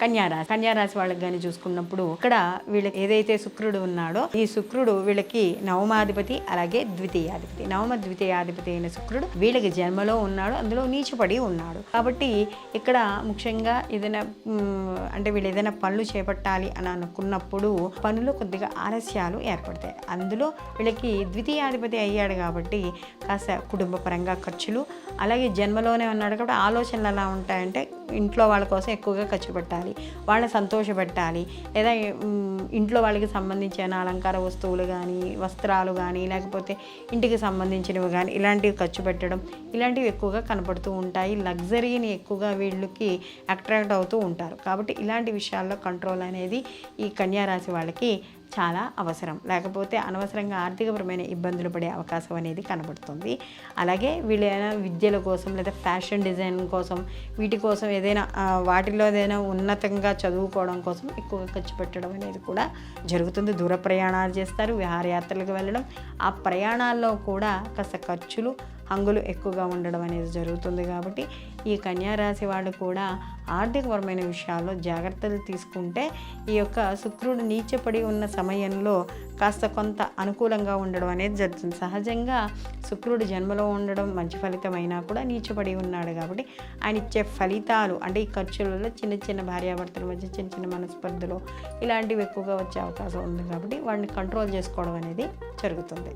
కన్యారాశి వాళ్ళకి కానీ చూసుకున్నప్పుడు ఇక్కడ వీళ్ళకి ఏదైతే శుక్రుడు ఉన్నాడో ఈ శుక్రుడు వీళ్ళకి నవమాధిపతి అలాగే ద్వితీయాధిపతి అయిన శుక్రుడు వీళ్ళకి జన్మలో ఉన్నాడు, అందులో నీచపడి ఉన్నాడు. కాబట్టి ఇక్కడ ముఖ్యంగా ఏదైనా అంటే వీళ్ళు ఏదైనా పనులు చేపట్టాలి అని అనుకున్నప్పుడు పనులు కొద్దిగా ఆలస్యాలు ఏర్పడతాయి. అందులో వీళ్ళకి ద్వితీయాధిపతి అయ్యాడు కాబట్టి కాస్త కుటుంబ పరంగా ఖర్చులు, అలాగే జన్మలోనే ఉన్నాడు కాబట్టి ఆలోచనలు ఎలా ఉంటాయంటే ఇంట్లో వాళ్ళ కోసం ఎక్కువగా ఖర్చు పెట్టాలి, వాళ్ళని సంతోషపెట్టాలి, లేదా ఇంట్లో వాళ్ళకి సంబంధించిన అలంకార వస్తువులు కానీ వస్త్రాలు కానీ లేకపోతే ఇంటికి సంబంధించినవి కానీ ఇలాంటివి ఖర్చు పెట్టడం ఇలాంటివి ఎక్కువగా కనపడుతూ ఉంటాయి. లగ్జరీని ఎక్కువగా వీళ్ళకి అట్రాక్ట్ అవుతూ ఉంటారు. కాబట్టి ఇలాంటి విషయాల్లో కంట్రోల్ అనేది ఈ కన్యారాశి వాళ్ళకి చాలా అవసరం. లేకపోతే అనవసరంగా ఆర్థికపరమైన ఇబ్బందులు పడే అవకాశం అనేది కనబడుతుంది. అలాగే వీళ్ళు ఏదైనా విద్యల కోసం లేదా ఫ్యాషన్ డిజైన్ కోసం వీటి కోసం ఏదైనా వాటిలో ఏదైనా ఉన్నతంగా చదువుకోవడం కోసం ఎక్కువగా ఖర్చు పెట్టడం అనేది కూడా జరుగుతుంది. దూర ప్రయాణాలు చేస్తారు, విహారయాత్రలకు వెళ్ళడం, ఆ ప్రయాణాల్లో కూడా కాస్త ఖర్చులు హంగులు ఎక్కువగా ఉండడం అనేది జరుగుతుంది. కాబట్టి ఈ కన్యారాశి వాళ్ళు కూడా ఆర్థికపరమైన విషయాల్లో జాగ్రత్తలు తీసుకుంటే ఈ యొక్క శుక్రుడు నీచపడి ఉన్న సమయంలో కాస్త కొంత అనుకూలంగా ఉండడం అనేది జరుగుతుంది. సహజంగా శుక్రుడు జన్మలో ఉండడం మంచి ఫలితమైనా కూడా నీచపడి ఉన్నాడు కాబట్టి ఆయన ఇచ్చే ఫలితాలు అంటే ఈ ఖర్చులలో చిన్న చిన్న భార్యాభర్తల మధ్య చిన్న చిన్న మనస్పర్ధలు ఇలాంటివి ఎక్కువగా వచ్చే అవకాశం ఉంది. కాబట్టి వాడిని కంట్రోల్ చేసుకోవడం అనేది జరుగుతుంది.